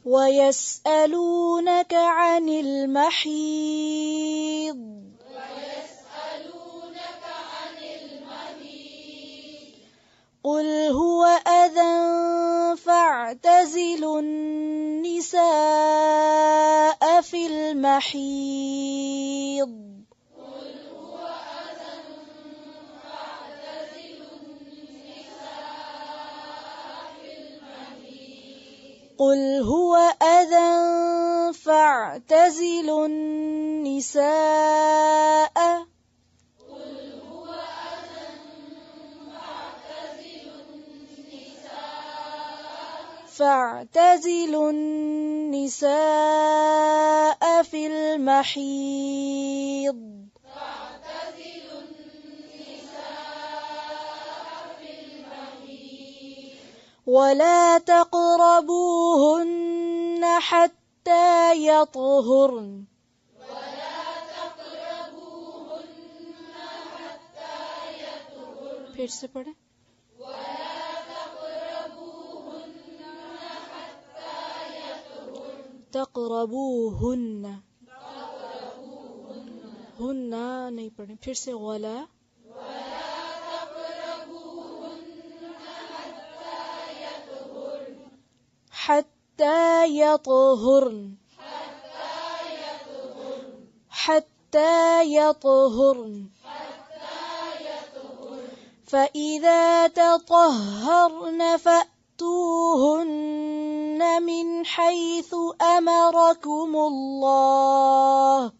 وَيَسْأَلُونَكَ عَنِ الْمَحِيضِ قُلْ هُوَ أَذًى فَاعْتَزِلُوا النِّسَاءَ فِي الْمَحِيضِ قُلْ هُوَ أَذًى فَاعْتَزِلُوا النِّسَاءَ فِي الْمَحِيضِ وَلَا تَقْرَبُوهُنَّ حَتَّى يَطْهُرْنَ پھر سے پڑھیں تقربوهن ہن نہیں پڑھیں پھر سے ولا حتى يطهرن فإذا تطهرن فأتوهن من حيث أمركم الله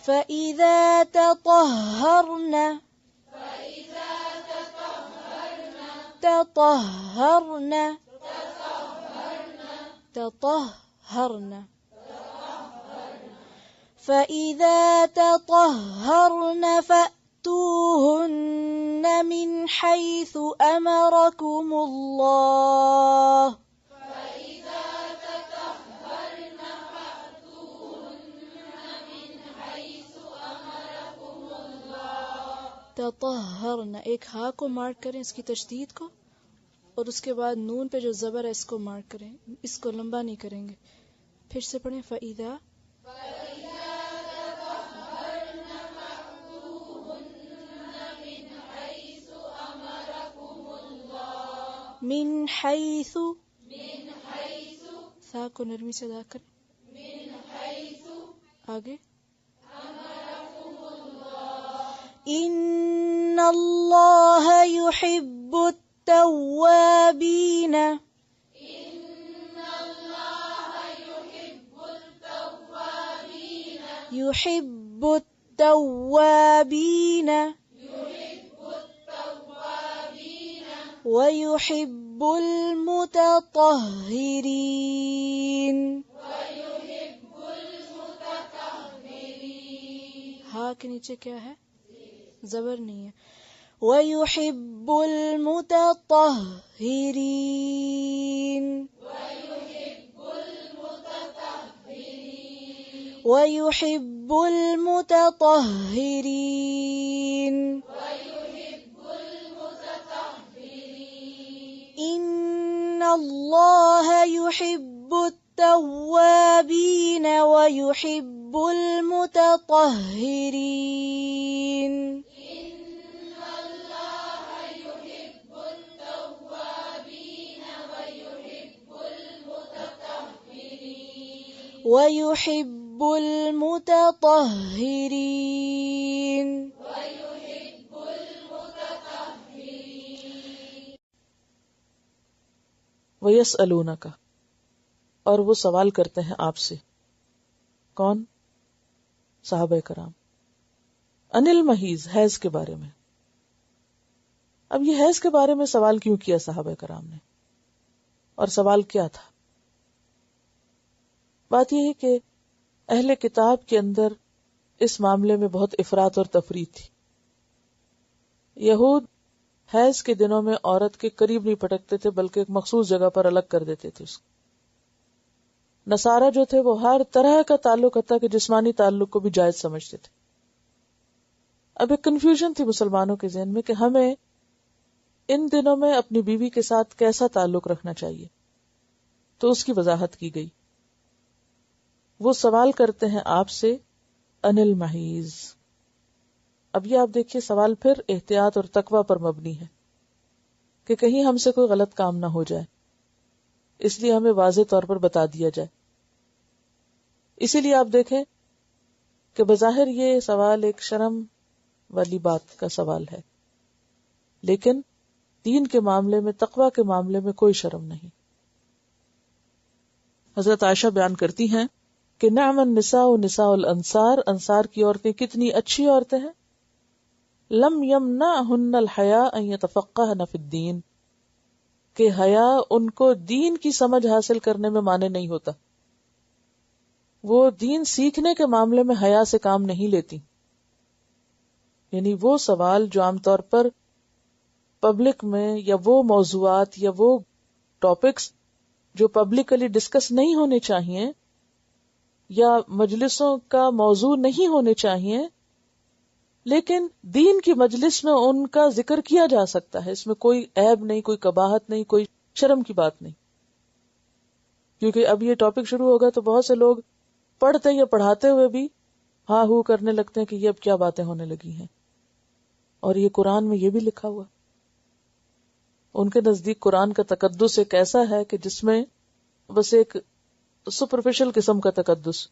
فإذا تطهرن فإذا تطهرن فأتوهن من حيث أمركم الله تطہرن ایک ہا کو مارک کریں اس کی تشدید کو اور اس کے بعد نون پہ جو زبر ہے اس کو مارک کریں اس کو لمبا نہیں کریں گے پھر سے پڑھیں فَإِذَا من حیث سا کو نرمی سے ادا کریں آگے ان اللہ يحب التوابین يحب التوابین ويحب المتطہرین ہاں کے نیچے کیا ہے زبر نہیں ہے وَيُحِبُّ الْمُتَطَهِّرِينَ وَيُحِبُّ الْمُتَطَهِّرِينَ إِنَّ اللَّهَ يُحِبُّ التَّوَّابِينَ وَيُحِبُّ الْمُتَطَهِّرِينَ وَيُحِبُّ الْمُتَطَهِّرِينَ وَيَسْأَلُونَكَ اور وہ سوال کرتے ہیں آپ سے کون صحابہ کرام عن المحیض حیض کے بارے میں اب یہ حیض کے بارے میں سوال کیوں کیا صحابہ کرام نے اور سوال کیا تھا بات یہ ہے کہ اہل کتاب کے اندر اس معاملے میں بہت افراط اور تفریط تھی یہود حیض کے دنوں میں عورت کے قریب نہیں پٹکتے تھے بلکہ ایک مخصوص جگہ پر الگ کر دیتے تھے اس کو نصارہ جو تھے وہ ہر طرح کا تعلق حتیٰ کہ جسمانی تعلق کو بھی جائز سمجھتے تھے اب ایک کنفیوژن تھی مسلمانوں کے ذہن میں کہ ہمیں ان دنوں میں اپنی بیوی کے ساتھ کیسا تعلق رکھنا چاہیے، تو اس کی وضاحت کی گئی. وہ سوال کرتے ہیں آپ سے عن المحیض. اب یہ آپ دیکھیے سوال پھر احتیاط اور تقوی پر مبنی ہے کہ کہیں ہم سے کوئی غلط کام نہ ہو جائے، اس لیے ہمیں واضح طور پر بتا دیا جائے. اسی لیے آپ دیکھیں کہ بظاہر یہ سوال ایک شرم والی بات کا سوال ہے، لیکن دین کے معاملے میں، تقوی کے معاملے میں کوئی شرم نہیں. حضرت عائشہ بیان کرتی ہیں کہ نعم النساء نساء الانصار، انصار کی عورتیں کتنی اچھی عورتیں ہیں. لم یمنعہن الحیاء ان یتفقہن فی الدین، کہ حیا ان کو دین کی سمجھ حاصل کرنے میں مانے نہیں ہوتا. وہ دین سیکھنے کے معاملے میں حیا سے کام نہیں لیتی. یعنی وہ سوال جو عام طور پر پبلک میں، یا وہ موضوعات یا وہ ٹاپکس جو پبلکلی ڈسکس نہیں ہونے چاہیے یا مجلسوں کا موضوع نہیں ہونے چاہیے، لیکن دین کی مجلس میں ان کا ذکر کیا جا سکتا ہے. اس میں کوئی عیب نہیں، کوئی قباحت نہیں، کوئی شرم کی بات نہیں. کیونکہ اب یہ ٹاپک شروع ہوگا تو بہت سے لوگ پڑھتے یا پڑھاتے ہوئے بھی ہاں ہو کرنے لگتے ہیں کہ یہ اب کیا باتیں ہونے لگی ہیں. اور یہ قرآن میں یہ بھی لکھا ہوا. ان کے نزدیک قرآن کا تقدس ایک ایسا ہے کہ جس میں بس ایک سپرفیشل قسم کا تقدس.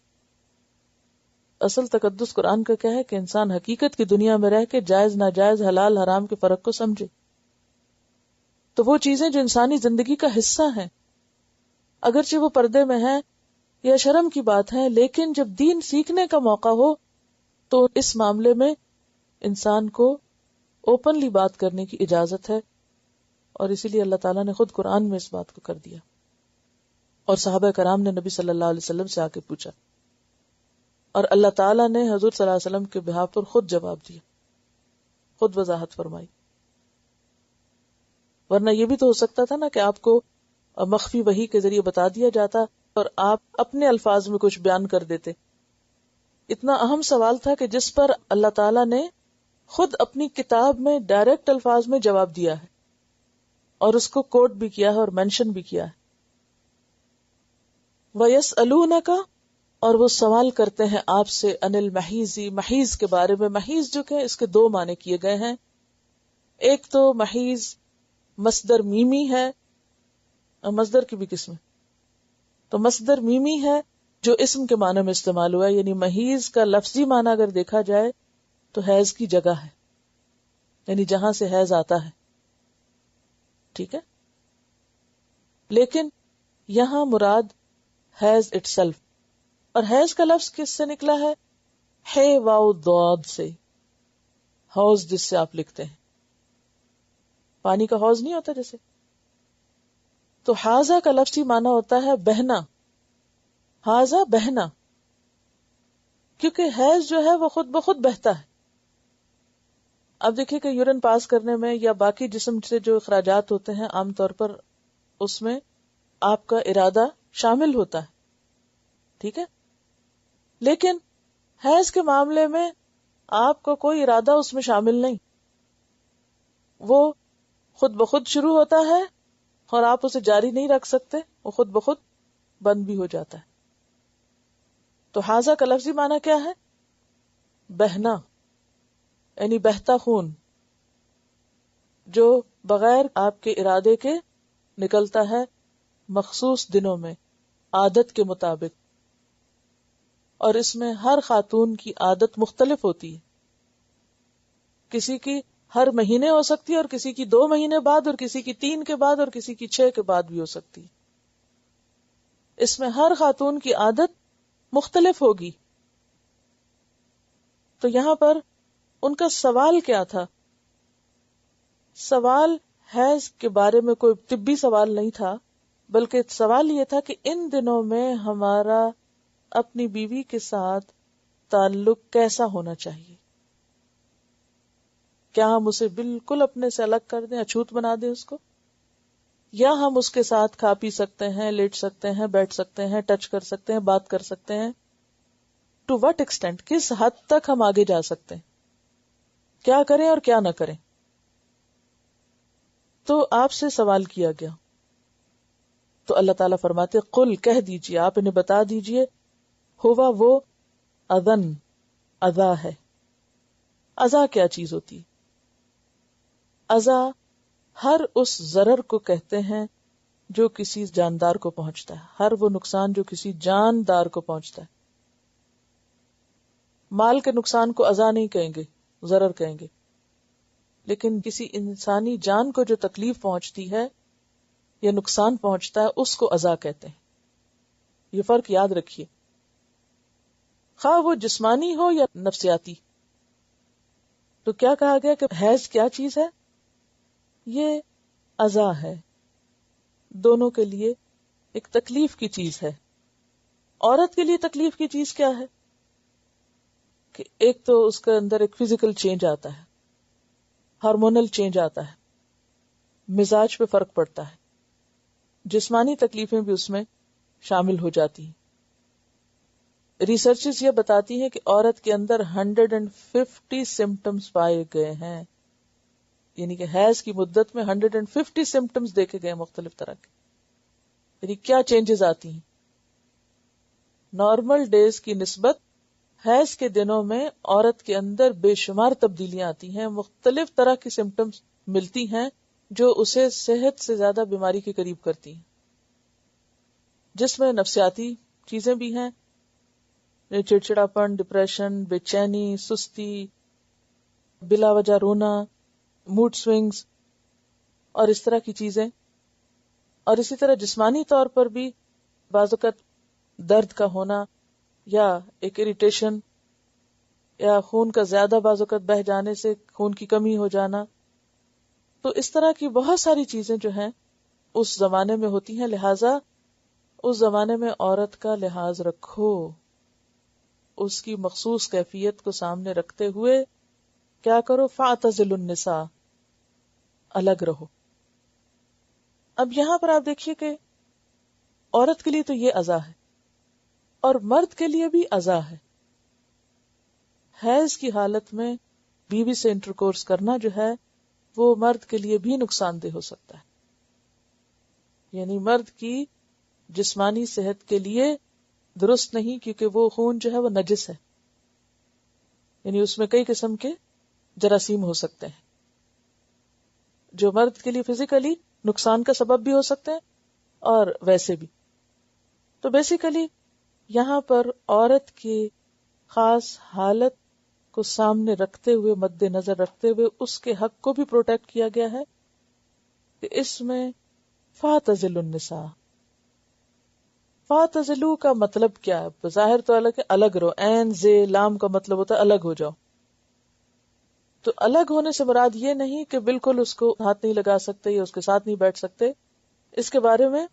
اصل تقدس قرآن کا کیا ہے کہ انسان حقیقت کی دنیا میں رہ کے جائز ناجائز، حلال حرام کے فرق کو سمجھے. تو وہ چیزیں جو انسانی زندگی کا حصہ ہیں، اگرچہ وہ پردے میں ہیں یا شرم کی بات ہے، لیکن جب دین سیکھنے کا موقع ہو تو اس معاملے میں انسان کو اوپنلی بات کرنے کی اجازت ہے. اور اسی لیے اللہ تعالیٰ نے خود قرآن میں اس بات کو کر دیا. اور صحابہ کرام نے نبی صلی اللہ علیہ وسلم سے آ کے پوچھا، اور اللہ تعالیٰ نے حضور صلی اللہ علیہ وسلم کے بہاف پر خود جواب دیا، خود وضاحت فرمائی. ورنہ یہ بھی تو ہو سکتا تھا نا کہ آپ کو مخفی وحی کے ذریعے بتا دیا جاتا اور آپ اپنے الفاظ میں کچھ بیان کر دیتے. اتنا اہم سوال تھا کہ جس پر اللہ تعالیٰ نے خود اپنی کتاب میں ڈائریکٹ الفاظ میں جواب دیا ہے، اور اس کو کوٹ بھی کیا ہے اور مینشن بھی کیا ہے. وَيَسْأَلُونَكَ، اور وہ سوال کرتے ہیں آپ سے عن المحیض، محیض کے بارے میں. محیض جو کہ اس کے دو معنی کیے گئے ہیں. ایک تو محیض مصدر میمی ہے، اور مصدر کی بھی قسم ہے. تو مصدر میمی ہے جو اسم کے معنی میں استعمال ہوا ہے، یعنی محیض کا لفظی معنی اگر دیکھا جائے تو حیض کی جگہ ہے، یعنی جہاں سے حیض آتا ہے. ٹھیک ہے، لیکن یہاں مراد حیض اٹ سیلف. اور حیض کا لفظ کس سے نکلا ہے؟ ہے واو ضاد سے. حوض جس سے آپ لکھتے ہیں، پانی کا حوض نہیں ہوتا جیسے. تو حاضہ کا لفظی معنی ہوتا ہے بہنا. حاضہ بہنا، کیونکہ حیض جو ہے وہ خود بخود بہتا ہے. اب دیکھیں کہ یورین پاس کرنے میں یا باقی جسم سے جو اخراجات ہوتے ہیں، عام طور پر اس میں آپ کا ارادہ شامل ہوتا ہے. ٹھیک ہے، لیکن حیض کے معاملے میں آپ کا کوئی ارادہ اس میں شامل نہیں. وہ خود بخود شروع ہوتا ہے اور آپ اسے جاری نہیں رکھ سکتے، وہ خود بخود بند بھی ہو جاتا ہے. تو حاضہ کا لفظی معنی کیا ہے؟ بہنا، یعنی بہتا خون جو بغیر آپ کے ارادے کے نکلتا ہے مخصوص دنوں میں عادت کے مطابق. اور اس میں ہر خاتون کی عادت مختلف ہوتی ہے. کسی کی ہر مہینے ہو سکتی ہے، اور کسی کی 2 مہینے بعد، اور کسی کی 3 کے بعد، اور کسی کی 6 کے بعد بھی ہو سکتی ہے. اس میں ہر خاتون کی عادت مختلف ہوگی. تو یہاں پر ان کا سوال کیا تھا؟ سوال حیض کے بارے میں کوئی طبی سوال نہیں تھا، بلکہ سوال یہ تھا کہ ان دنوں میں ہمارا اپنی بیوی کے ساتھ تعلق کیسا ہونا چاہیے. کیا ہم اسے بالکل اپنے سے الگ کر دیں، اچھوت بنا دیں اس کو، یا ہم اس کے ساتھ کھا پی سکتے ہیں، لیٹ سکتے ہیں، بیٹھ سکتے ہیں، ٹچ کر سکتے ہیں، بات کر سکتے ہیں. ٹو وٹ ایکسٹینٹ، کس حد تک ہم آگے جا سکتے ہیں. کیا کریں اور کیا نہ کریں. تو آپ سے سوال کیا گیا تو اللہ تعالیٰ فرماتے قل کہہ دیجئے، آپ انہیں بتا دیجئے، ہوا وہ اذن، اذا ہے. اذا کیا چیز ہوتی ہے؟ اذا ہر اس ضرر کو کہتے ہیں جو کسی جاندار کو پہنچتا ہے، ہر وہ نقصان جو کسی جاندار کو پہنچتا ہے. مال کے نقصان کو اذا نہیں کہیں گے، ضرر کہیں گے، لیکن کسی انسانی جان کو جو تکلیف پہنچتی ہے یا نقصان پہنچتا ہے اس کو اذا کہتے ہیں. یہ فرق یاد رکھیے، خواہ وہ جسمانی ہو یا نفسیاتی. تو کیا کہا گیا کہ حیض کیا چیز ہے؟ یہ اذا ہے، دونوں کے لیے ایک تکلیف کی چیز ہے. عورت کے لیے تکلیف کی چیز کیا ہے کہ ایک تو اس کے اندر ایک فزیکل چینج آتا ہے، ہارمونل چینج آتا ہے، مزاج پہ فرق پڑتا ہے، جسمانی تکلیفیں بھی اس میں شامل ہو جاتی ہیں. ریسرچز یہ بتاتی ہیں کہ عورت کے اندر 150 سمپٹمز پائے گئے ہیں، یعنی کہ حیض کی مدت میں 150 سمپٹمز دیکھے گئے مختلف طرح کے. یعنی کیا چینجز آتی ہیں؟ نارمل ڈیز کی نسبت حیض کے دنوں میں عورت کے اندر بے شمار تبدیلیاں آتی ہیں، مختلف طرح کی سمپٹمز ملتی ہیں جو اسے صحت سے زیادہ بیماری کے قریب کرتی ہیں، جس میں نفسیاتی چیزیں بھی ہیں، چڑچڑاپن، ڈپریشن، بے چینی، سستی، بلا وجہ رونا، موڈ سوئنگز اور اس طرح کی چیزیں. اور اسی طرح جسمانی طور پر بھی بعض اوقات درد کا ہونا یا ایک اریٹیشن یا خون کا زیادہ بعض اوقات بہہ جانے سے خون کی کمی ہو جانا. تو اس طرح کی بہت ساری چیزیں جو ہیں اس زمانے میں ہوتی ہیں. لہٰذا اس زمانے میں عورت کا لحاظ رکھو، اس کی مخصوص کیفیت کو سامنے رکھتے ہوئے کیا کرو؟ فاعتزلوا النساء، الگ رہو. اب یہاں پر آپ دیکھیے کہ عورت کے لیے تو یہ اذا ہے اور مرد کے لیے بھی اذا ہے. حیض کی حالت میں بیوی سے انٹرکورس کرنا جو ہے وہ مرد کے لیے بھی نقصان دہ ہو سکتا ہے. یعنی مرد کی جسمانی صحت کے لیے درست نہیں، کیونکہ وہ خون جو ہے وہ نجس ہے، یعنی اس میں کئی قسم کے جراثیم ہو سکتے ہیں جو مرد کے لیے فزیکلی نقصان کا سبب بھی ہو سکتے ہیں اور ویسے بھی. تو بیسیکلی یہاں پر عورت کی خاص حالت کو سامنے رکھتے ہوئے، مد نظر رکھتے ہوئے اس کے حق کو بھی پروٹیکٹ کیا گیا ہے کہ اس میں فاعتزلوا النساء. فاعتزلوا کا مطلب کیا ہے؟ بظاہر تو الگ ہے، الگ رہو. عین زے لام کا مطلب ہوتا ہے الگ ہو جاؤ. تو الگ ہونے سے مراد یہ نہیں کہ بالکل اس کو ہاتھ نہیں لگا سکتے یا اس کے ساتھ نہیں بیٹھ سکتے. اس کے بارے میں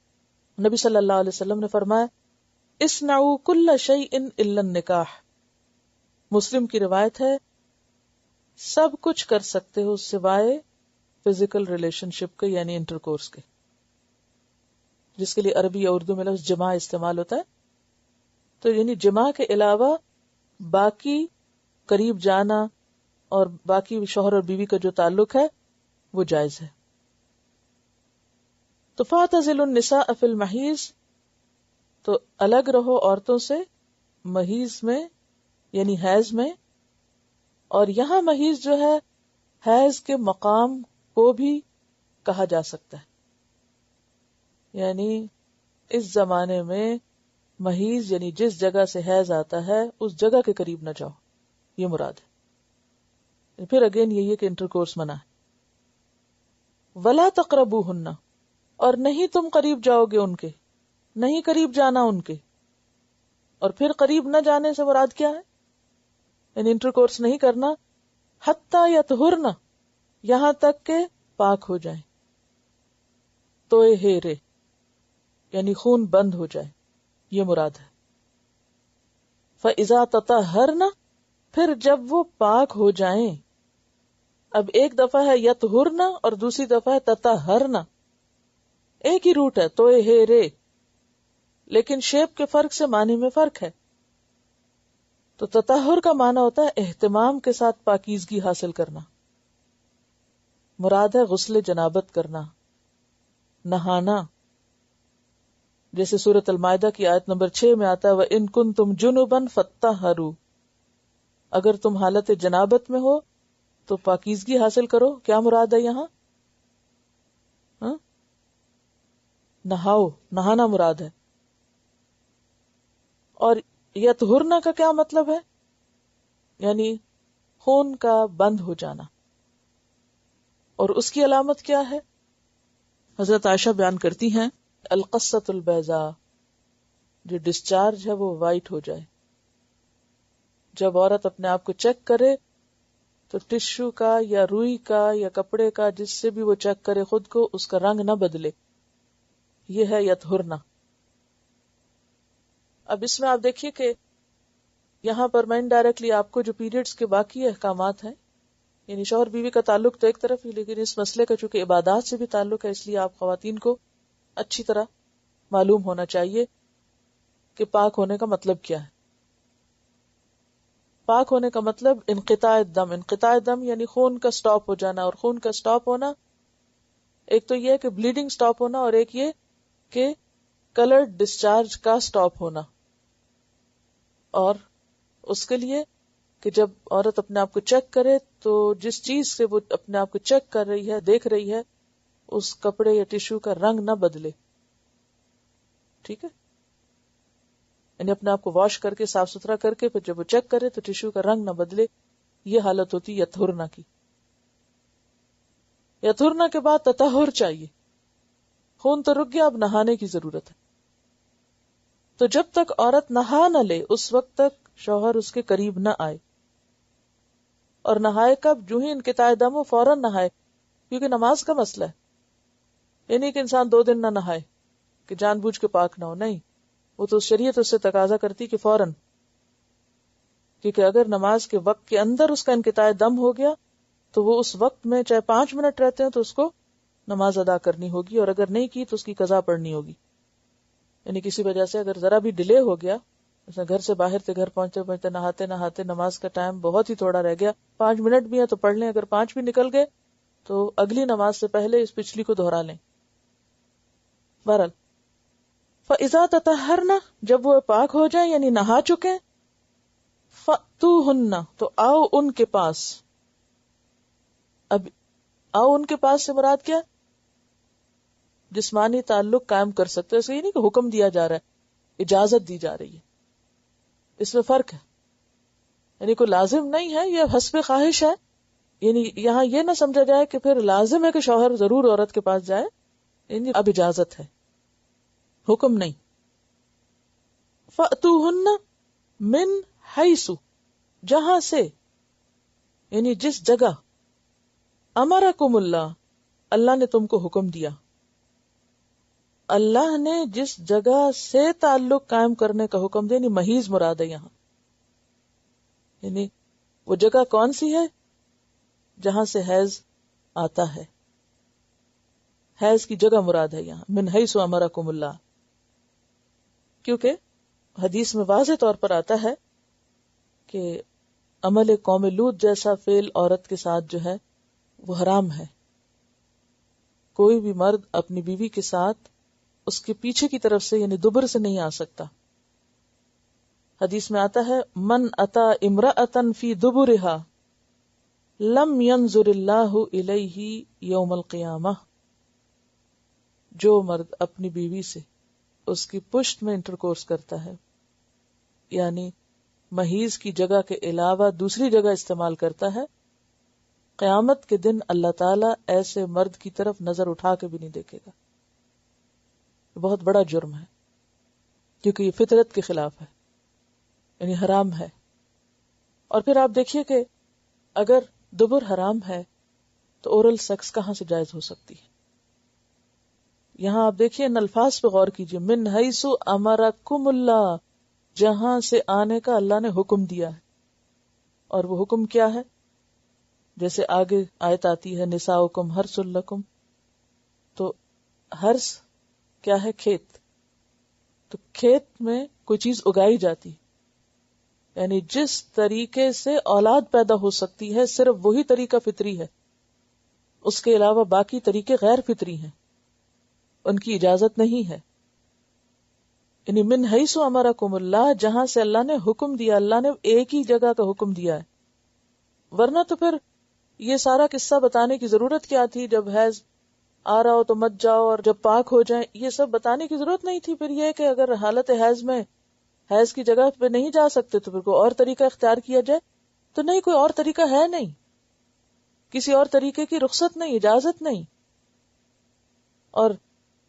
نبی صلی اللہ علیہ وسلم نے فرمایا اصنعوا کل شیء الا النکاح. مسلم کی روایت ہے سب کچھ کر سکتے ہو سوائے فزیکل ریلیشن شپ کے، یعنی انٹرکورس کے، جس کے لیے عربی یا اردو میں لفظ جماع استعمال ہوتا ہے. تو یعنی جماع کے علاوہ باقی قریب جانا اور باقی شوہر اور بیوی کا جو تعلق ہے وہ جائز ہے. تو فاعتزلوا النساء فی المحیض، تو الگ رہو عورتوں سے محیض میں، یعنی حیض میں. اور یہاں محیض جو ہے حیض کے مقام کو بھی کہا جا سکتا ہے، یعنی اس زمانے میں محیض یعنی جس جگہ سے حیض آتا ہے اس جگہ کے قریب نہ جاؤ، یہ مراد ہے. پھر اگین یہ کہ انٹرکورس منع ہے. ولا تقربوہن، اور نہیں تم قریب جاؤ گے ان کے، نہیں قریب جانا ان کے. اور پھر قریب نہ جانے سے مراد کیا ہے؟ یعنی انٹرکورس نہیں کرنا حتی یطہرن، یہاں تک کہ پاک ہو جائیں، توئے ہیرے یعنی خون بند ہو جائے، یہ مراد ہے. فَإِذَا تَطَهَّرْنَ، پھر جب وہ پاک ہو جائیں. اب ایک دفعہ ہے یطہرن اور دوسری دفعہ ہے تطہرن، ایک ہی روٹ ہے توئے ہیرے، لیکن شیپ کے فرق سے معنی میں فرق ہے. تو تطہر کا معنی ہوتا ہے اہتمام کے ساتھ پاکیزگی حاصل کرنا. مراد ہے غسل جنابت کرنا، نہانا. جیسے سورۃ المائدہ کی آیت نمبر 6 میں آتا ہے وَإِن كُنتُمْ جُنُبًا فَاتَّطَہَّرُوا، اگر تم حالت جنابت میں ہو تو پاکیزگی حاصل کرو. کیا مراد ہے یہاں؟ نہاؤ، نہانا مراد ہے. اور یطہرنا کا کیا مطلب ہے؟ یعنی خون کا بند ہو جانا. اور اس کی علامت کیا ہے؟ حضرت عائشہ بیان کرتی ہیں القصۃ البیضاء، جو ڈسچارج ہے وہ وائٹ ہو جائے. جب عورت اپنے آپ کو چیک کرے تو ٹشو کا یا روئی کا یا کپڑے کا جس سے بھی وہ چیک کرے خود کو، اس کا رنگ نہ بدلے. یہ ہے یطہرنا. اب اس میں آپ دیکھیے کہ یہاں پر میں انڈائریکٹلی آپ کو جو پیریڈز کے باقی احکامات ہیں، یعنی شوہر بیوی کا تعلق تو ایک طرف ہی، لیکن اس مسئلے کا چونکہ عبادات سے بھی تعلق ہے، اس لیے آپ خواتین کو اچھی طرح معلوم ہونا چاہیے کہ پاک ہونے کا مطلب کیا ہے. پاک ہونے کا مطلب انقطاع الدم. انقطاع الدم یعنی خون کا سٹاپ ہو جانا. اور خون کا سٹاپ ہونا ایک تو یہ ہے کہ بلیڈنگ سٹاپ ہونا، اور ایک یہ کہ کلرڈ ڈسچارج کا سٹاپ ہونا. اور اس کے لیے کہ جب عورت اپنے آپ کو چیک کرے تو جس چیز سے وہ اپنے آپ کو چیک کر رہی ہے، دیکھ رہی ہے، اس کپڑے یا ٹیشو کا رنگ نہ بدلے. ٹھیک ہے، یعنی اپنے آپ کو واش کر کے صاف ستھرا کر کے پھر جب وہ چیک کرے تو ٹیشو کا رنگ نہ بدلے. یہ حالت ہوتی یطہرنا کی. یطہرنا کے بعد تطہر چاہیے. خون تو رک گیا، اب نہانے کی ضرورت ہے. تو جب تک عورت نہا نہ لے اس وقت تک شوہر اس کے قریب نہ آئے. اور نہائے کب؟ جو ہی انقطاع دم ہو فوراً نہائے، کیونکہ نماز کا مسئلہ ہے. یعنی کہ انسان 2 دن نہ نہائے کہ جان بوجھ کے پاک نہ ہو، نہیں. وہ تو شریعت اس سے تقاضا کرتی کہ فوراً، کیونکہ اگر نماز کے وقت کے اندر اس کا انقطاع دم ہو گیا تو وہ اس وقت میں چاہے 5 منٹ رہتے ہیں تو اس کو نماز ادا کرنی ہوگی، اور اگر نہیں کی تو اس کی قضا پڑھنی ہوگی. یعنی کسی وجہ سے اگر ذرا بھی ڈیلے ہو گیا، جیسے گھر سے باہر تھے، گھر پہنچتے پہنچتے نہاتے نہاتے نماز کا ٹائم بہت ہی تھوڑا رہ گیا، 5 منٹ بھی ہے تو پڑھ لیں، اگر 5 بھی نکل گئے تو اگلی نماز سے پہلے اس پچھلی کو دہرا لیں. بہرحال فَإِذَا تَطَهَّرْنَ، جب وہ پاک ہو جائیں یعنی نہا چکے، فَأْتُوهُنَّ، تو آؤ ان کے پاس. اب آؤ ان کے پاس سے مراد کیا؟ جسمانی تعلق قائم کر سکتے ہیں. اسے یہ نہیں کہ حکم دیا جا رہا ہے، اجازت دی جا رہی ہے. اس میں فرق ہے، یعنی کوئی لازم نہیں ہے، یہ حسب خواہش ہے. یعنی یہاں یہ نہ سمجھا جائے کہ پھر لازم ہے کہ شوہر ضرور عورت کے پاس جائے. یعنی اب اجازت ہے، حکم نہیں. فَأْتُوهُنَّ مِنْ حَيْثُ، جہاں سے، یعنی جس جگہ، امرکم اللہ، اللہ نے تم کو حکم دیا. اللہ نے جس جگہ سے تعلق قائم کرنے کا حکم دیا، یعنی محیض مراد ہے یہاں. یعنی وہ جگہ کون سی ہے؟ جہاں سے حیض آتا ہے. حیض کی جگہ مراد ہے یہاں من حیث امرکم اللہ. کیونکہ حدیث میں واضح طور پر آتا ہے کہ عمل قوم لوط جیسا فعل عورت کے ساتھ جو ہے وہ حرام ہے. کوئی بھی مرد اپنی بیوی کے ساتھ اس کے پیچھے کی طرف سے یعنی دبر سے نہیں آ سکتا. حدیث میں آتا ہے من اتا امرأۃ فی دبرہا لم ینظر اللہ الیہ یوم القیامہ. جو مرد اپنی بیوی سے اس کی پشت میں انٹرکورس کرتا ہے، یعنی محیض کی جگہ کے علاوہ دوسری جگہ استعمال کرتا ہے، قیامت کے دن اللہ تعالیٰ ایسے مرد کی طرف نظر اٹھا کے بھی نہیں دیکھے گا. بہت بڑا جرم ہے، کیونکہ یہ فطرت کے خلاف ہے، یعنی حرام ہے. اور پھر آپ دیکھیے کہ اگر دبر حرام ہے تو اورل سیکس کہاں سے جائز ہو سکتی ہے؟ یہاں آپ دیکھیے ان الفاظ پہ غور کیجیے، من حیث امرکم اللہ، جہاں سے آنے کا اللہ نے حکم دیا ہے. اور وہ حکم کیا ہے؟ جیسے آگے آیت آتی ہے نساؤکم حرث لکم، تو حرث کیا ہے؟ کھیت. تو کھیت میں کوئی چیز اگائی جاتی، یعنی جس طریقے سے اولاد پیدا ہو سکتی ہے صرف وہی طریقہ فطری ہے، اس کے علاوہ باقی طریقے غیر فطری ہیں، ان کی اجازت نہیں ہے. یعنی من حیث امرکم اللہ، جہاں سے اللہ نے حکم دیا، اللہ نے ایک ہی جگہ کا حکم دیا ہے. ورنہ تو پھر یہ سارا قصہ بتانے کی ضرورت کیا تھی؟ جب حیض آ رہا ہو تو مت جاؤ، اور جب پاک ہو جائیں، یہ سب بتانے کی ضرورت نہیں تھی. پھر یہ کہ اگر حالت حیض میں حیض کی جگہ پہ نہیں جا سکتے تو پھر کوئی اور طریقہ اختیار کیا جائے. تو نہیں، کوئی اور طریقہ ہے نہیں، کسی اور طریقے کی رخصت نہیں، اجازت نہیں. اور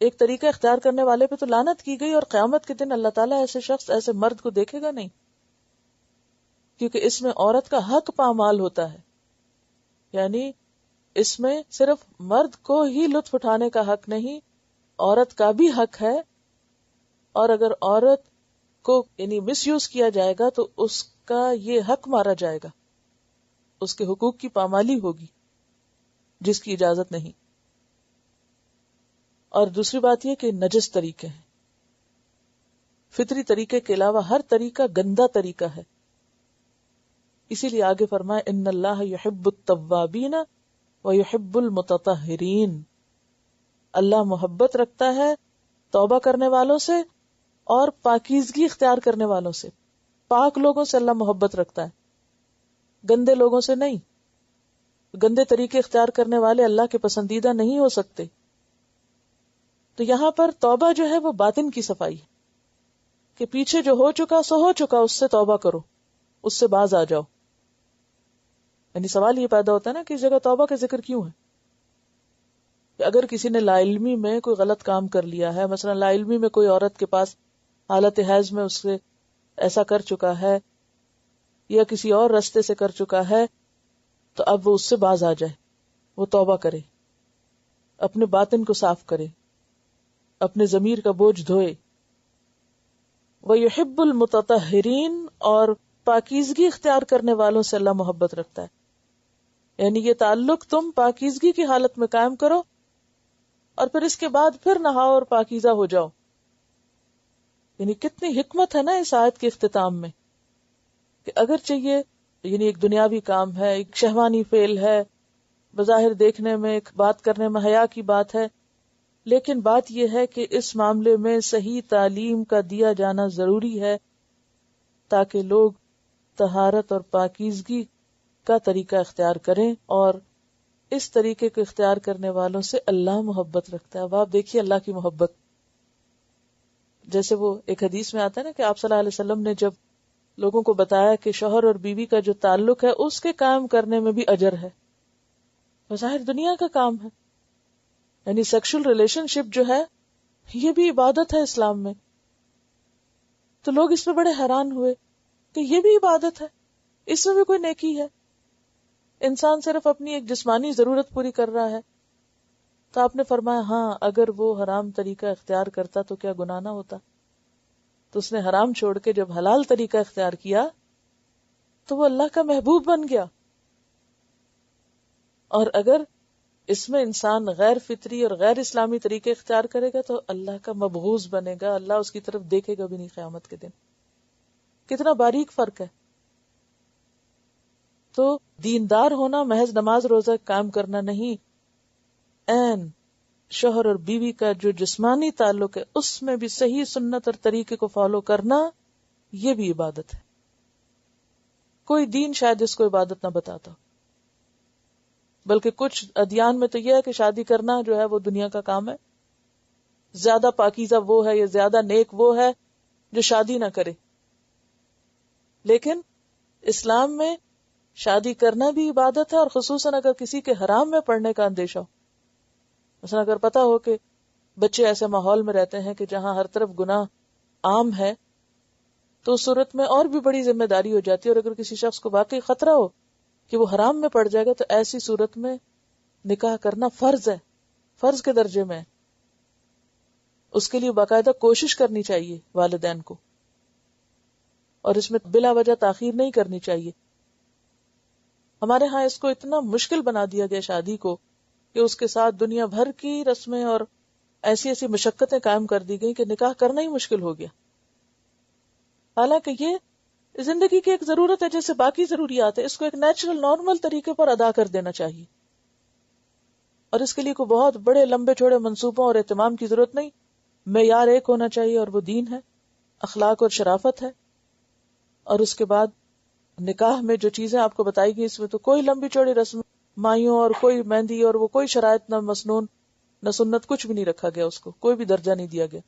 ایک طریقہ اختیار کرنے والے پہ تو لعنت کی گئی، اور قیامت کے دن اللہ تعالیٰ ایسے شخص، ایسے مرد کو دیکھے گا نہیں، کیونکہ اس میں عورت کا حق پامال ہوتا ہے. یعنی اس میں صرف مرد کو ہی لطف اٹھانے کا حق نہیں، عورت کا بھی حق ہے. اور اگر عورت کو یعنی مس یوز کیا جائے گا تو اس کا یہ حق مارا جائے گا، اس کے حقوق کی پامالی ہوگی جس کی اجازت نہیں. اور دوسری بات یہ کہ نجس طریقے ہیں، فطری طریقے کے علاوہ ہر طریقہ گندا طریقہ ہے. اسی لیے آگے فرمائے ان اللہ یحب التوابین ویحب المتطہرین، اللہ محبت رکھتا ہے توبہ کرنے والوں سے اور پاکیزگی اختیار کرنے والوں سے. پاک لوگوں سے اللہ محبت رکھتا ہے، گندے لوگوں سے نہیں. گندے طریقے اختیار کرنے والے اللہ کے پسندیدہ نہیں ہو سکتے. تو یہاں پر توبہ جو ہے وہ باطن کی صفائی ہے، کہ پیچھے جو ہو چکا سو ہو چکا، اس سے توبہ کرو، اس سے باز آ جاؤ. یعنی سوال یہ پیدا ہوتا ہے نا کہ اس جگہ توبہ کا ذکر کیوں ہے؟ کہ اگر کسی نے لا علمی میں کوئی غلط کام کر لیا ہے، مثلا لا علمی میں کوئی عورت کے پاس حالت حیض میں اس سے ایسا کر چکا ہے یا کسی اور رستے سے کر چکا ہے، تو اب وہ اس سے باز آ جائے، وہ توبہ کرے، اپنے باطن کو صاف کرے، اپنے ضمیر کا بوجھ دھوئے. وَيُحِبُّ الْمُتَطَہِّرِينَ، اور پاکیزگی اختیار کرنے والوں سے اللہ محبت رکھتا ہے. یعنی یہ تعلق تم پاکیزگی کی حالت میں قائم کرو اور پھر اس کے بعد پھر نہاؤ اور پاکیزہ ہو جاؤ. یعنی کتنی حکمت ہے نا اس آیت کے اختتام میں، کہ اگرچہ یہ یعنی ایک دنیاوی کام ہے، ایک شہوانی فعل ہے، بظاہر دیکھنے میں، ایک بات کرنے میں حیا کی بات ہے، لیکن بات یہ ہے کہ اس معاملے میں صحیح تعلیم کا دیا جانا ضروری ہے تاکہ لوگ طہارت اور پاکیزگی کا طریقہ اختیار کریں. اور اس طریقے کو اختیار کرنے والوں سے اللہ محبت رکھتا ہے. اب آپ دیکھیے اللہ کی محبت، جیسے وہ ایک حدیث میں آتا ہے نا کہ آپ صلی اللہ علیہ وسلم نے جب لوگوں کو بتایا کہ شوہر اور بیوی کا جو تعلق ہے اس کے قائم کرنے میں بھی اجر ہے، ظاہر دنیا کا کام ہے، یعنی سیکشل ریلیشن شپ جو ہے یہ بھی عبادت ہے اسلام میں. تو لوگ اس پہ بڑے حیران ہوئے کہ یہ بھی عبادت ہے، اس میں بھی کوئی نیکی ہے، انسان صرف اپنی ایک جسمانی ضرورت پوری کر رہا ہے. تو آپ نے فرمایا ہاں اگر وہ حرام طریقہ اختیار کرتا تو کیا گناہ نہ ہوتا؟ تو اس نے حرام چھوڑ کے جب حلال طریقہ اختیار کیا تو وہ اللہ کا محبوب بن گیا. اور اگر اس میں انسان غیر فطری اور غیر اسلامی طریقے اختیار کرے گا تو اللہ کا مبغوض بنے گا، اللہ اس کی طرف دیکھے گا بھی نہیں قیامت کے دن. کتنا باریک فرق ہے. تو دیندار ہونا محض نماز روزہ قائم کرنا نہیں، این شوہر اور بیوی کا جو جسمانی تعلق ہے اس میں بھی صحیح سنت اور طریقے کو فالو کرنا، یہ بھی عبادت ہے. کوئی دین شاید اس کو عبادت نہ بتاتا، بلکہ کچھ ادیان میں تو یہ ہے کہ شادی کرنا جو ہے وہ دنیا کا کام ہے، زیادہ پاکیزہ وہ ہے یا زیادہ نیک وہ ہے جو شادی نہ کرے. لیکن اسلام میں شادی کرنا بھی عبادت ہے، اور خصوصاً اگر کسی کے حرام میں پڑنے کا اندیشہ ہو. مثلا اگر پتا ہو کہ بچے ایسے ماحول میں رہتے ہیں کہ جہاں ہر طرف گناہ عام ہے، تو اس صورت میں اور بھی بڑی ذمہ داری ہو جاتی ہے. اور اگر کسی شخص کو واقعی خطرہ ہو کہ وہ حرام میں پڑ جائے گا تو ایسی صورت میں نکاح کرنا فرض ہے، فرض کے درجے میں. اس کے لیے باقاعدہ کوشش کرنی چاہیے والدین کو، اور اس میں بلا وجہ تاخیر نہیں کرنی چاہیے. ہمارے ہاں اس کو اتنا مشکل بنا دیا گیا شادی کو کہ اس کے ساتھ دنیا بھر کی رسمیں اور ایسی ایسی مشقتیں قائم کر دی گئی کہ نکاح کرنا ہی مشکل ہو گیا. حالانکہ یہ زندگی کی ایک ضرورت ہے جیسے باقی ضروریات ہے، اس کو ایک نیچرل نارمل طریقے پر ادا کر دینا چاہیے، اور اس کے لیے کوئی بہت بڑے لمبے چوڑے منصوبوں اور اہتمام کی ضرورت نہیں. معیار ایک ہونا چاہیے اور وہ دین ہے، اخلاق اور شرافت ہے. اور اس کے بعد نکاح میں جو چیزیں آپ کو بتائی گئی اس میں تو کوئی لمبی چوڑی رسم مائیوں اور کوئی مہندی اور وہ کوئی شرائط نہ مسنون نہ سنت، کچھ بھی نہیں رکھا گیا، اس کو کوئی بھی درجہ نہیں دیا گیا.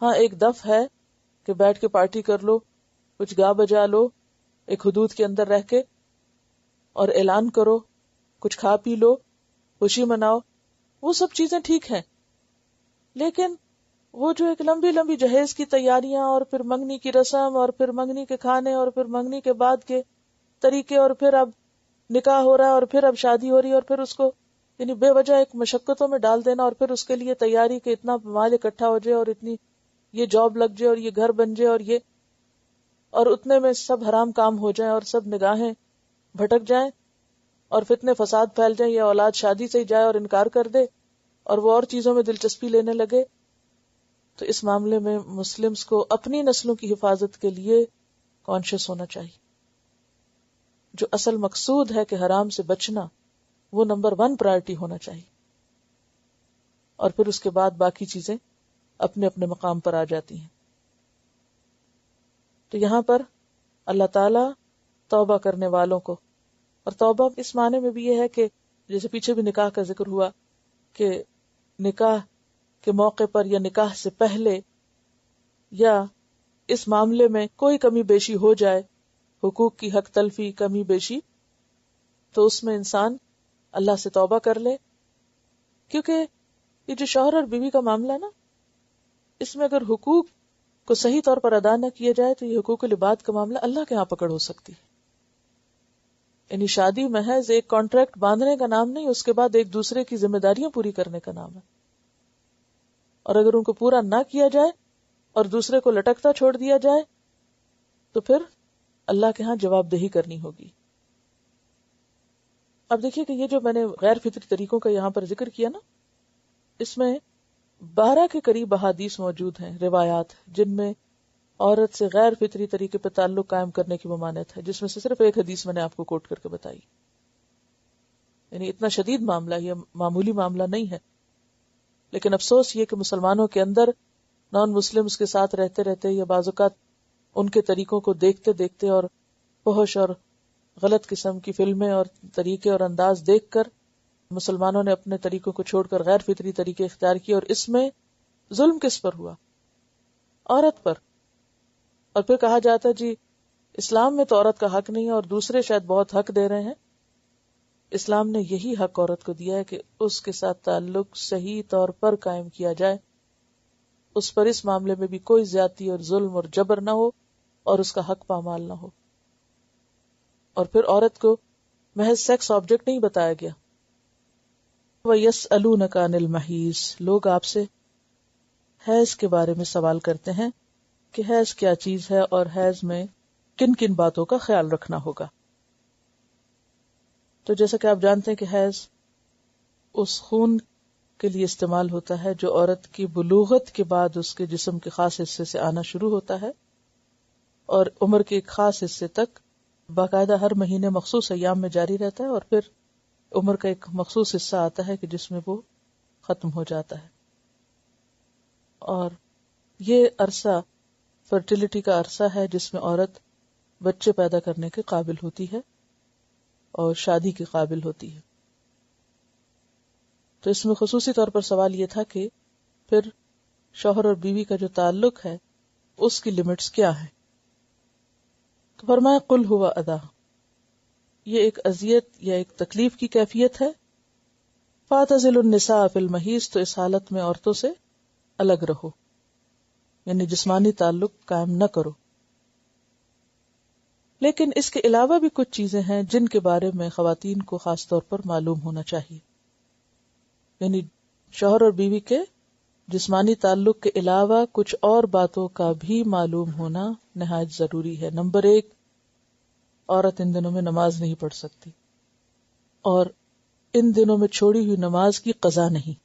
ہاں ایک دف ہے کہ بیٹھ کے پارٹی کر لو، کچھ گا بجا لو ایک حدود کے اندر رہ کے، اور اعلان کرو، کچھ کھا پی لو، خوشی مناؤ، وہ سب چیزیں ٹھیک ہیں. لیکن وہ جو ایک لمبی لمبی جہیز کی تیاریاں اور پھر منگنی کی رسم اور پھر منگنی کے کھانے اور پھر منگنی کے بعد کے طریقے اور پھر اب نکاح ہو رہا ہے اور پھر اب شادی ہو رہی ہے اور پھر اس کو یعنی بے وجہ ایک مشقتوں میں ڈال دینا، اور پھر اس کے لیے تیاری کہ اتنا مال اکٹھا ہو جائے اور اتنی یہ جاب لگ جائے اور یہ گھر بن جائے اور یہ، اور اتنے میں سب حرام کام ہو جائیں اور سب نگاہیں بھٹک جائیں اور فتنے فساد پھیل جائیں، یا اولاد شادی سے ہی جائے اور انکار کر دے اور وہ اور چیزوں میں دلچسپی لینے لگے. تو اس معاملے میں مسلمز کو اپنی نسلوں کی حفاظت کے لیے کانشیس ہونا چاہیے. جو اصل مقصود ہے کہ حرام سے بچنا، وہ نمبر 1 پرائرٹی ہونا چاہیے، اور پھر اس کے بعد باقی چیزیں اپنے اپنے مقام پر آ جاتی ہیں. تو یہاں پر اللہ تعالی توبہ کرنے والوں کو، اور توبہ اس معنی میں بھی یہ ہے کہ جیسے پیچھے بھی نکاح کا ذکر ہوا کہ نکاح کے موقع پر یا نکاح سے پہلے یا اس معاملے میں کوئی کمی بیشی ہو جائے، حقوق کی حق تلفی، کمی بیشی، تو اس میں انسان اللہ سے توبہ کر لے. کیونکہ یہ جو شوہر اور بیوی کا معاملہ ہے نا، اس میں اگر حقوق کو صحیح طور پر ادا نہ کیا جائے تو یہ حقوق العباد کا معاملہ اللہ کے ہاں پکڑ ہو سکتی ہے. یعنی شادی محض ایک کانٹریکٹ باندھنے کا نام نہیں، اس کے بعد ایک دوسرے کی ذمہ داریاں پوری کرنے کا نام ہے. اور اگر ان کو پورا نہ کیا جائے اور دوسرے کو لٹکتا چھوڑ دیا جائے تو پھر اللہ کے ہاں جواب دہی کرنی ہوگی. اب دیکھیے کہ یہ جو میں نے غیر فطری طریقوں کا یہاں پر ذکر کیا نا، اس میں 12 کے قریب احادیث موجود ہیں، روایات، جن میں عورت سے غیر فطری طریقے پہ تعلق قائم کرنے کی ممانعت ہے، جس میں سے صرف ایک حدیث میں نے آپ کو کوٹ کر کے بتائی. یعنی اتنا شدید معاملہ، یہ معمولی معاملہ نہیں ہے. لیکن افسوس یہ کہ مسلمانوں کے اندر نان مسلمز کے ساتھ رہتے رہتے یا بعض اوقات ان کے طریقوں کو دیکھتے دیکھتے اور فحش اور غلط قسم کی فلمیں اور طریقے اور انداز دیکھ کر مسلمانوں نے اپنے طریقوں کو چھوڑ کر غیر فطری طریقے اختیار کیے، اور اس میں ظلم کس پر ہوا؟ عورت پر. اور پھر کہا جاتا ہے جی اسلام میں تو عورت کا حق نہیں ہے، اور دوسرے شاید بہت حق دے رہے ہیں. اسلام نے یہی حق عورت کو دیا ہے کہ اس کے ساتھ تعلق صحیح طور پر قائم کیا جائے، اس پر اس معاملے میں بھی کوئی زیادتی اور ظلم اور جبر نہ ہو اور اس کا حق پامال نہ ہو. اور پھر عورت کو محض سیکس آبجیکٹ نہیں بتایا گیا. وَيَسْأَلُونَكَ عَنِ الْمَحِيضِ، لوگ آپ سے حیض کے بارے میں سوال کرتے ہیں کہ حیض کیا چیز ہے اور حیض میں کن کن باتوں کا خیال رکھنا ہوگا. تو جیسا کہ آپ جانتے ہیں کہ حیض اس خون کے لیے استعمال ہوتا ہے جو عورت کی بلوغت کے بعد اس کے جسم کے خاص حصے سے آنا شروع ہوتا ہے، اور عمر کے ایک خاص حصے تک باقاعدہ ہر مہینے مخصوص ایام میں جاری رہتا ہے، اور پھر عمر کا ایک مخصوص حصہ آتا ہے کہ جس میں وہ ختم ہو جاتا ہے. اور یہ عرصہ فرٹیلٹی کا عرصہ ہے جس میں عورت بچے پیدا کرنے کے قابل ہوتی ہے اور شادی کے قابل ہوتی ہے. تو اس میں خصوصی طور پر سوال یہ تھا کہ پھر شوہر اور بیوی کا جو تعلق ہے اس کی لمٹس کیا ہے. تو فرمایا قل ہوا اذی، یہ ایک اذیت یا ایک تکلیف کی کیفیت ہے. فاعتزلوا النساء فی المحیض، تو اس حالت میں عورتوں سے الگ رہو، یعنی جسمانی تعلق قائم نہ کرو. لیکن اس کے علاوہ بھی کچھ چیزیں ہیں جن کے بارے میں خواتین کو خاص طور پر معلوم ہونا چاہیے. یعنی شوہر اور بیوی کے جسمانی تعلق کے علاوہ کچھ اور باتوں کا بھی معلوم ہونا نہایت ضروری ہے. نمبر 1، عورت ان دنوں میں نماز نہیں پڑھ سکتی، اور ان دنوں میں چھوڑی ہوئی نماز کی قضا نہیں.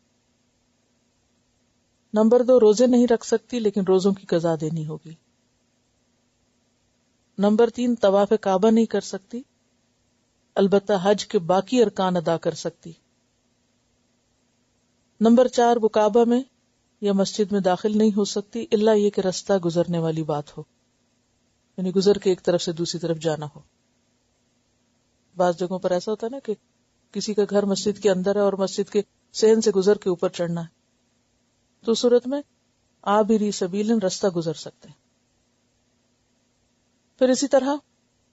نمبر 2، روزے نہیں رکھ سکتی لیکن روزوں کی قضا دینی ہوگی. نمبر 3 طواف کعبہ نہیں کر سکتی، البتہ حج کے باقی ارکان ادا کر سکتی۔ نمبر 4 وہ کعبہ میں یا مسجد میں داخل نہیں ہو سکتی الا یہ کہ رستہ گزرنے والی بات ہو، یعنی گزر کے ایک طرف سے دوسری طرف جانا ہو۔ بعض جگہوں پر ایسا ہوتا ہے نا کہ کسی کا گھر مسجد کے اندر ہے اور مسجد کے صحن سے گزر کے اوپر چڑھنا ہے، تو اس صورت میں عابری سبیل رستہ گزر سکتے ہیں۔ پھر اسی طرح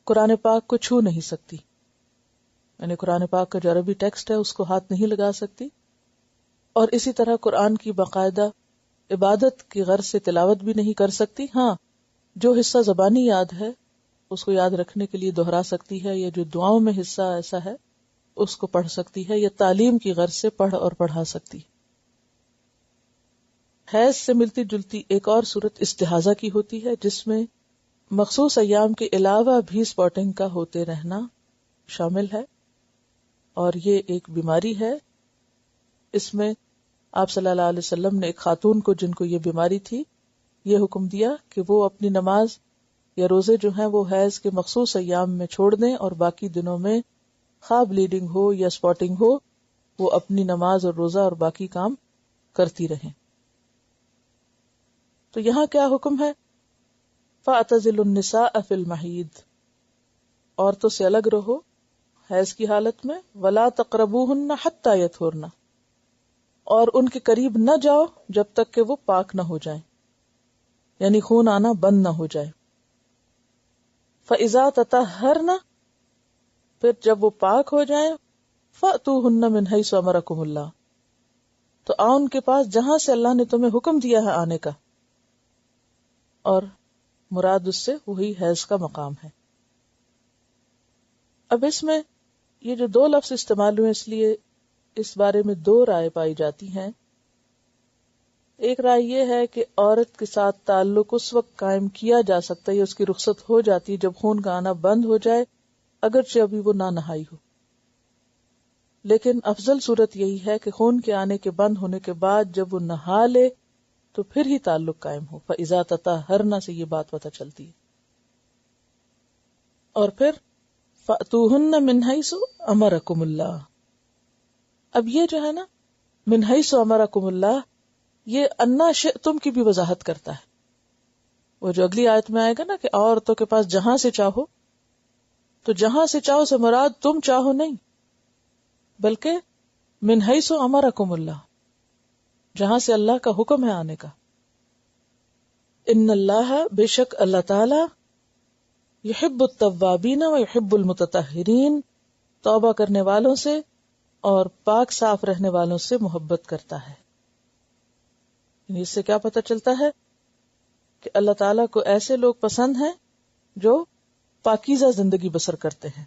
قرآن پاک کو چھو نہیں سکتی، یعنی قرآن پاک کا جو عربی ٹیکسٹ ہے اس کو ہاتھ نہیں لگا سکتی، اور اسی طرح قرآن کی باقاعدہ عبادت کی غرض سے تلاوت بھی نہیں کر سکتی۔ ہاں جو حصہ زبانی یاد ہے اس کو یاد رکھنے کے لیے دہرا سکتی ہے، یا جو دعاؤں میں حصہ ایسا ہے اس کو پڑھ سکتی ہے، یا تعلیم کی غرض سے پڑھ اور پڑھا سکتی۔ حیض سے ملتی جلتی ایک اور صورت استحاضہ کی ہوتی ہے، جس میں مخصوص ایام کے علاوہ بھی سپاٹنگ کا ہوتے رہنا شامل ہے، اور یہ ایک بیماری ہے۔ اس میں آپ صلی اللہ علیہ وسلم نے ایک خاتون کو جن کو یہ بیماری تھی یہ حکم دیا کہ وہ اپنی نماز یا روزے جو ہیں وہ حیض کے مخصوص ایام میں چھوڑ دیں، اور باقی دنوں میں خواہ بلیڈنگ ہو یا سپاٹنگ ہو وہ اپنی نماز اور روزہ اور باقی کام کرتی رہیں۔ تو یہاں کیا حکم ہے؟ فَاعْتَزِلُوا النِّسَاءَ فِي الْمَحِيضِ، عورتوں سے الگ رہو حیض کی حالت میں، وَلَا تَقْرَبُوهُنَّ حَتَّى يَطْهُرْنَ، اور ان کے قریب نہ جاؤ جب تک کہ وہ پاک نہ ہو جائیں، یعنی خون آنا بند نہ ہو جائے۔ فَإِذَا تَطَهَّرْنَ، پھر جب وہ پاک ہو جائیں، فَأْتُوهُنَّ مِنْ حَيْثُ أَمَرَكُمُ اللَّهُ، تو آؤ ان کے پاس جہاں سے اللہ نے تمہیں حکم دیا ہے آنے کا، اور مراد اس سے وہی حیض کا مقام ہے۔ اب اس میں یہ جو دو لفظ استعمال ہوئے اس لیے اس بارے میں دو رائے پائی جاتی ہیں۔ ایک رائے یہ ہے کہ عورت کے ساتھ تعلق اس وقت قائم کیا جا سکتا ہے یا اس کی رخصت ہو جاتی ہے جب خون کا آنا بند ہو جائے، اگرچہ ابھی وہ نہ نہائی ہو، لیکن افضل صورت یہی ہے کہ خون کے آنے کے بند ہونے کے بعد جب وہ نہا لے تو پھر ہی تعلق قائم ہو۔ فَإِذَا تَطَهَّرْنَ سے یہ بات پتہ چلتی ہے۔ اور پھر فَأْتُوهُنَّ مِنْ حَيْثُ أَمَرَكُمُ اللَّهُ، اب یہ جو ہے نا مِنْ حَيْثُ أَمَرَكُمُ اللَّهُ، یہ اَنَّا شِئْتُم کی بھی وضاحت کرتا ہے۔ وہ جو اگلی آیت میں آئے گا نا کہ عورتوں کے پاس جہاں سے چاہو، تو جہاں سے چاہو سے مراد تم چاہو نہیں، بلکہ مِنْ حَيْثُ أَمَرَكُمُ اللَّهُ، جہاں سے اللہ کا حکم ہے آنے کا۔ ان اللہ، بے شک اللہ تعالی، یحب التوابین و یحب المتطہرین، توبہ کرنے والوں سے اور پاک صاف رہنے والوں سے محبت کرتا ہے۔ اس سے کیا پتہ چلتا ہے کہ اللہ تعالیٰ کو ایسے لوگ پسند ہیں جو پاکیزہ زندگی بسر کرتے ہیں۔